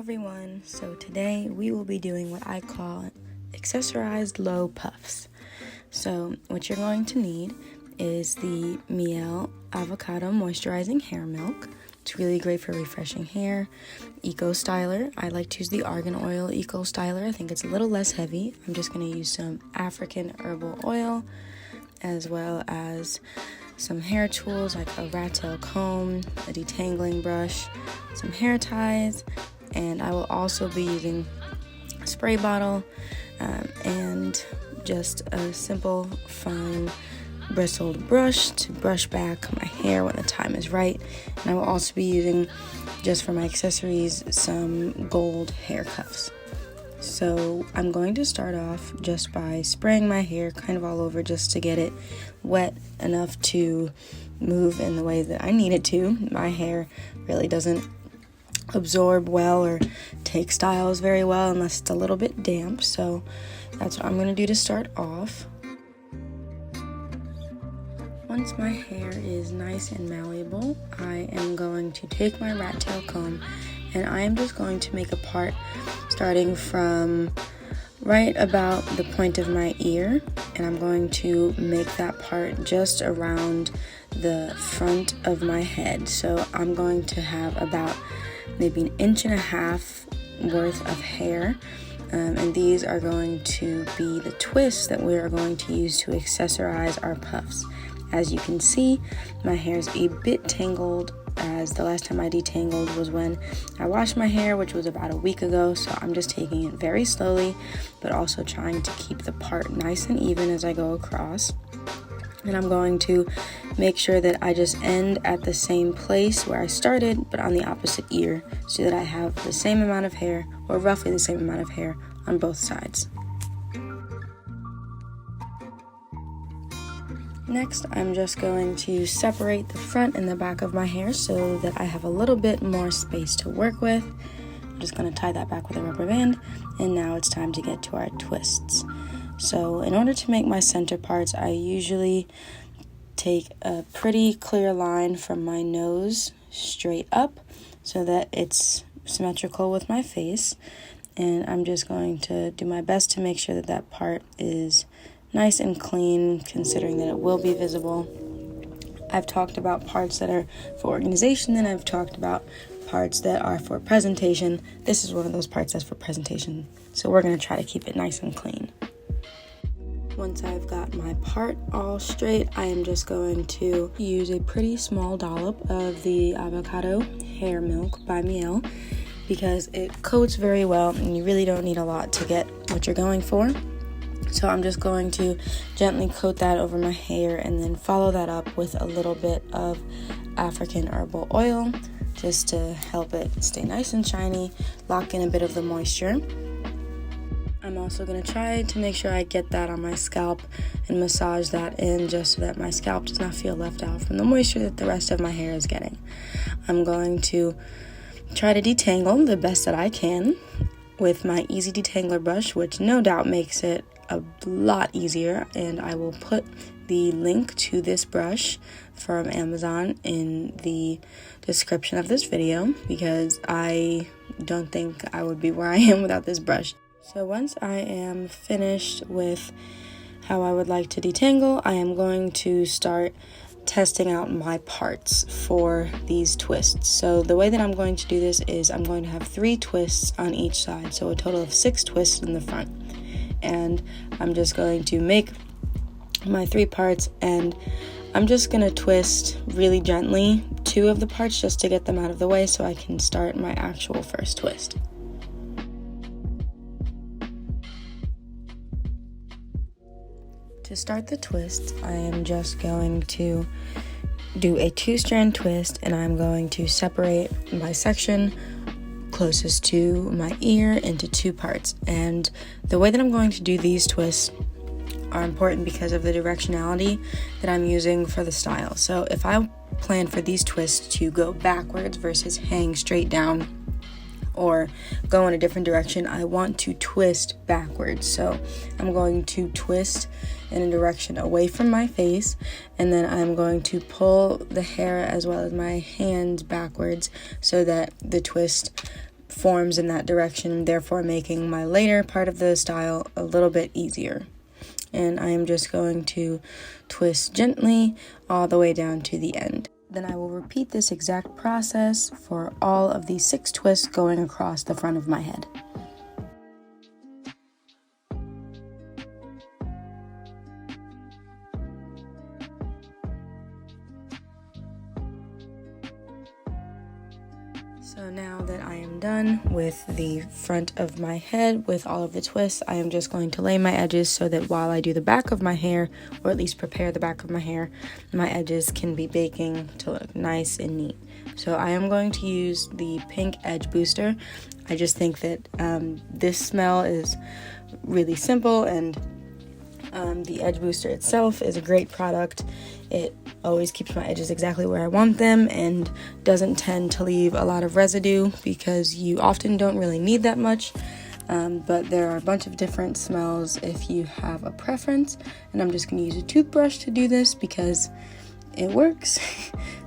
everyone, so today we will be doing what I call accessorized low puffs. So what you're going to need is the Mielle avocado moisturizing hair milk. It's really great for refreshing hair. Eco styler, I like to use the argan oil eco styler. I think it's a little less heavy. I'm just going to use some African herbal oil, as well as some hair tools like a rat tail comb, a detangling brush, some hair ties, and I will also be using a spray bottle and just a simple fine bristled brush to brush back my hair when the time is right. And I will also be using, just for my accessories, some gold hair cuffs. So I'm going to start off just by spraying my hair kind of all over, just to get it wet enough to move in the way that I need it to. My hair really doesn't absorb well or take styles very well unless it's a little bit damp, so that's what I'm going to do to start off. Once my hair is nice and malleable, I am going to take my rat tail comb and I am just going to make a part starting from right about the point of my ear, and I'm going to make that part just around the front of my head. So I'm going to have about maybe 1.5 inches worth of hair, and these are going to be the twists that we are going to use to accessorize our puffs. As you can see, my hair is a bit tangled, as the last time I detangled was when I washed my hair, which was about a week ago. So I'm just taking it very slowly, but also trying to keep the part nice and even as I go across. And I'm going to make sure that I just end at the same place where I started, but on the opposite ear, so that I have the same amount of hair, or roughly the same amount of hair, on both sides. Next, I'm just going to separate the front and the back of my hair so that I have a little bit more space to work with. I'm just going to tie that back with a rubber band, and now it's time to get to our twists. So in order to make my center parts, I usually take a pretty clear line from my nose straight up so that it's symmetrical with my face, and I'm just going to do my best to make sure that that part is nice and clean, considering that it will be visible. I've talked about parts that are for organization, and I've talked about parts that are for presentation. This is one of those parts that's for presentation, so we're going to try to keep it nice and clean. Once I've got my part all straight, I am just going to use a pretty small dollop of the avocado hair milk by Mielle, because it coats very well and you really don't need a lot to get what you're going for. So I'm just going to gently coat that over my hair and then follow that up with a little bit of African herbal oil, just to help it stay nice and shiny, lock in a bit of the moisture. I'm also going to try to make sure I get that on my scalp and massage that in, just so that my scalp does not feel left out from the moisture that the rest of my hair is getting. I'm going to try to detangle the best that I can with my easy detangler brush, which no doubt makes it a lot easier, and I will put the link to this brush from Amazon in the description of this video, because I don't think I would be where I am without this brush. So once I am finished with how I would like to detangle, I am going to start testing out my parts for these twists. So the way that I'm going to do this is I'm going to have 3 twists on each side, so a total of 6 twists in the front. And I'm just going to make my 3 parts, and I'm just going to twist really gently 2 of the parts just to get them out of the way so I can start my actual first twist. To start the twist, I am just going to do a 2-strand twist, and I'm going to separate my section closest to my ear into 2 parts. And the way that I'm going to do these twists are important because of the directionality that I'm using for the style. So if I plan for these twists to go backwards versus hang straight down or go in a different direction, I want to twist backwards. So I'm going to twist in a direction away from my face, and then I'm going to pull the hair as well as my hands backwards so that the twist forms in that direction, therefore making my later part of the style a little bit easier. And I am just going to twist gently all the way down to the end. Then I will repeat this exact process for all of the 6 twists going across the front of my head. So now that I am done with the front of my head with all of the twists, I am just going to lay my edges so that while I do the back of my hair, or at least prepare the back of my hair, my edges can be baking to look nice and neat. So I am going to use the pink edge booster. I just think that this smell is really simple, and the edge booster itself is a great product. It always keeps my edges exactly where I want them and doesn't tend to leave a lot of residue because you often don't really need that much. But there are a bunch of different smells if you have a preference, and I'm just going to use a toothbrush to do this because it works.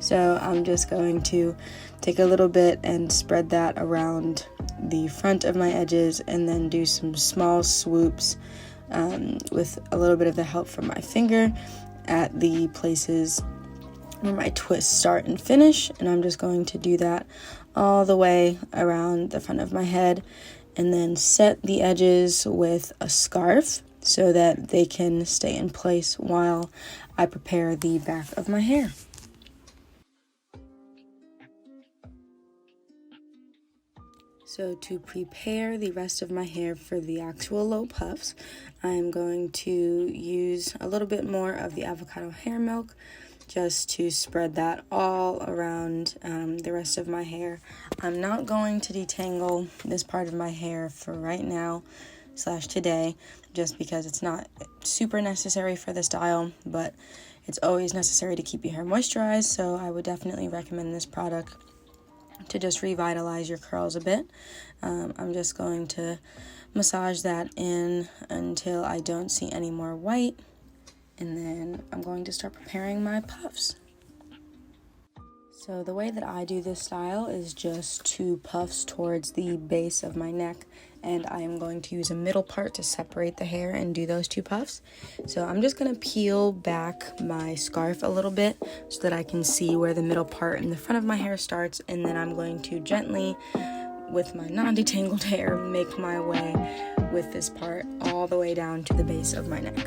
So I'm just going to take a little bit and spread that around the front of my edges and then do some small swoops with a little bit of the help from my finger at the places where my twists start and finish. And I'm just going to do that all the way around the front of my head, and then set the edges with a scarf so that they can stay in place while I prepare the back of my hair. So to prepare the rest of my hair for the actual low puffs, I'm going to use a little bit more of the avocado hair milk just to spread that all around the rest of my hair. I'm not going to detangle this part of my hair for right now / today, just because it's not super necessary for the style, but it's always necessary to keep your hair moisturized, so I would definitely recommend this product to just revitalize your curls a bit. I'm just going to massage that in until I don't see any more white, and then I'm going to start preparing my puffs. So the way that I do this style is just 2 puffs towards the base of my neck, and I am going to use a middle part to separate the hair and do those 2 puffs. So I'm just going to peel back my scarf a little bit so that I can see where the middle part in the front of my hair starts, and then I'm going to gently, with my non-detangled hair, make my way with this part all the way down to the base of my neck.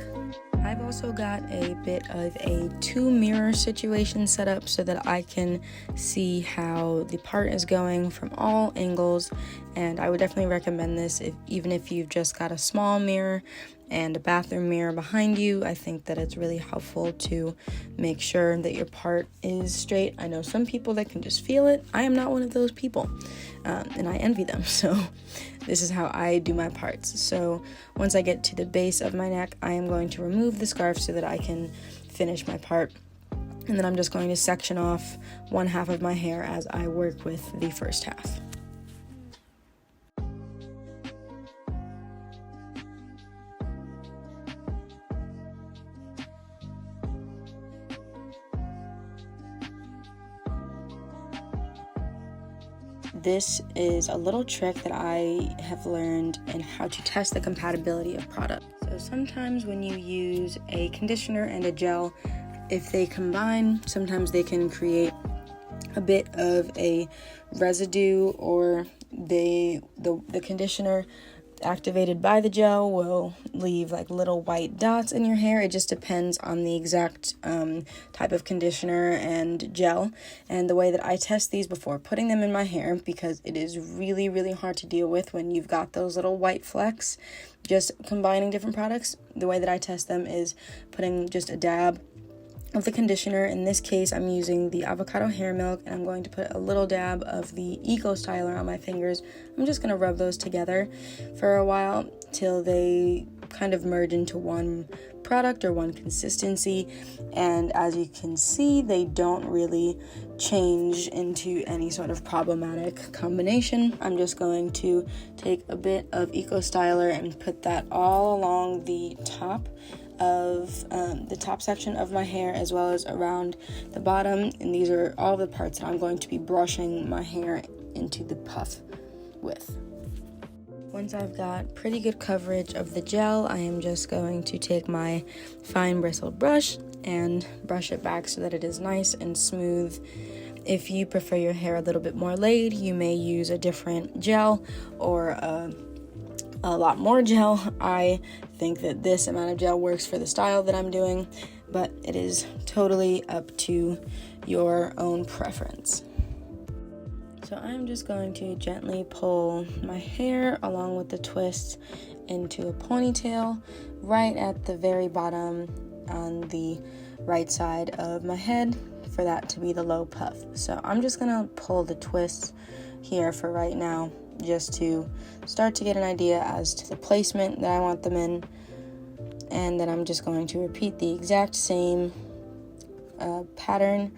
I've also got a bit of a 2 mirror situation set up so that I can see how the part is going from all angles, and I would definitely recommend this even if you've just got a small mirror and a bathroom mirror behind you. I think that it's really helpful to make sure that your part is straight. I know some people that can just feel it. I am not one of those people, and I envy them. So this is how I do my parts. So once I get to the base of my neck, I am going to remove the scarf so that I can finish my part. And then I'm just going to section off 1/2 of my hair as I work with the first half. This is a little trick that I have learned in how to test the compatibility of products. So sometimes when you use a conditioner and a gel, if they combine, sometimes they can create a bit of a residue, or the conditioner activated by the gel will leave like little white dots in your hair. It just depends on the exact type of conditioner and gel, and the way that I test these before putting them in my hair, because it is really, really hard to deal with when you've got those little white flecks just combining different products. The way that I test them is putting just a dab of the conditioner. In this case, I'm using the avocado hair milk, and I'm going to put a little dab of the Eco Styler on my fingers. I'm just going to rub those together for a while till they kind of merge into one product or one consistency, and as you can see, they don't really change into any sort of problematic combination. I'm just going to take a bit of Eco Styler and put that all along the top of the top section of my hair, as well as around the bottom, and these are all the parts that I'm going to be brushing my hair into the puff. with. Once I've got pretty good coverage of the gel, I am just going to take my fine bristled brush and brush it back so that it is nice and smooth. If you prefer your hair a little bit more laid, you may use a different gel or a lot more gel. I think that this amount of gel works for the style that I'm doing, but it is totally up to your own preference. So I'm just going to gently pull my hair along with the twists into a ponytail right at the very bottom on the right side of my head for that to be the low puff. So I'm just gonna pull the twists here for right now just to start to get an idea as to the placement that I want them in, and then I'm just going to repeat the exact same pattern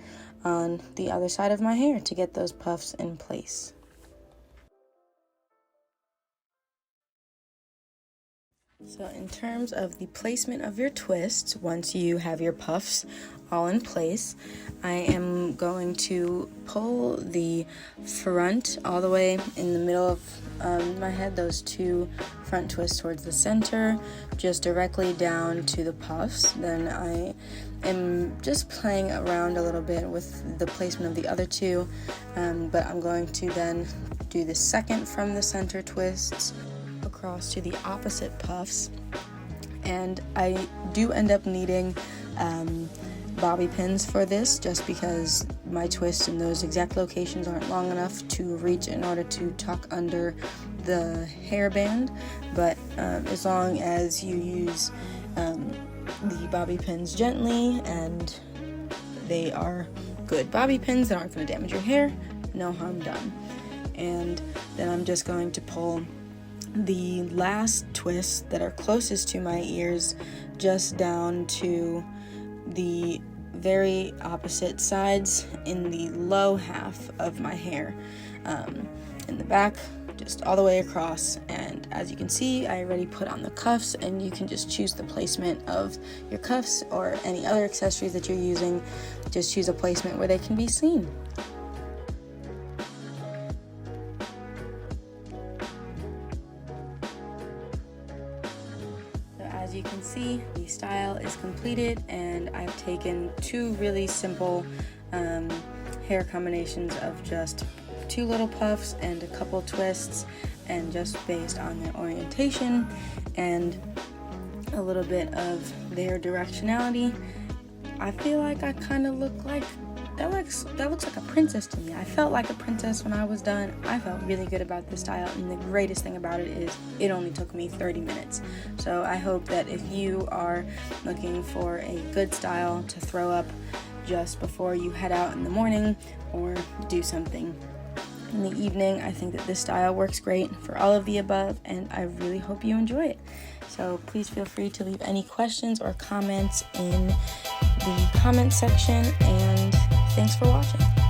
on the other side of my hair to get those puffs in place. So in terms of the placement of your twists, once you have your puffs all in place, I am going to pull the front all the way in the middle of my head, those two front twists towards the center, just directly down to the puffs. Then I am just playing around a little bit with the placement of the other two, but I'm going to then do the second from the center twists across to the opposite puffs, and I do end up needing bobby pins for this just because my twists in those exact locations aren't long enough to reach in order to tuck under the hairband, but as long as you use the bobby pins gently and they are good bobby pins that aren't going to damage your hair, no harm done. And then I'm just going to pull the last twists that are closest to my ears just down to the very opposite sides in the low half of my hair, in the back, just all the way across. And as you can see, I already put on the cuffs, and you can just choose the placement of your cuffs or any other accessories that you're using. Just choose a placement where they can be seen. As you can see, the style is completed, and I've taken two really simple hair combinations of just two little puffs and a couple twists, and just based on their orientation and a little bit of their directionality, I feel like I kind of look like that looks like a princess to me. I felt like a princess when I was done. I felt really good about this style, and the greatest thing about it is it only took me 30 minutes. So I hope that if you are looking for a good style to throw up just before you head out in the morning or do something in the evening, I think that this style works great for all of the above, and I really hope you enjoy it. So please feel free to leave any questions or comments in the comment section, and thanks for watching.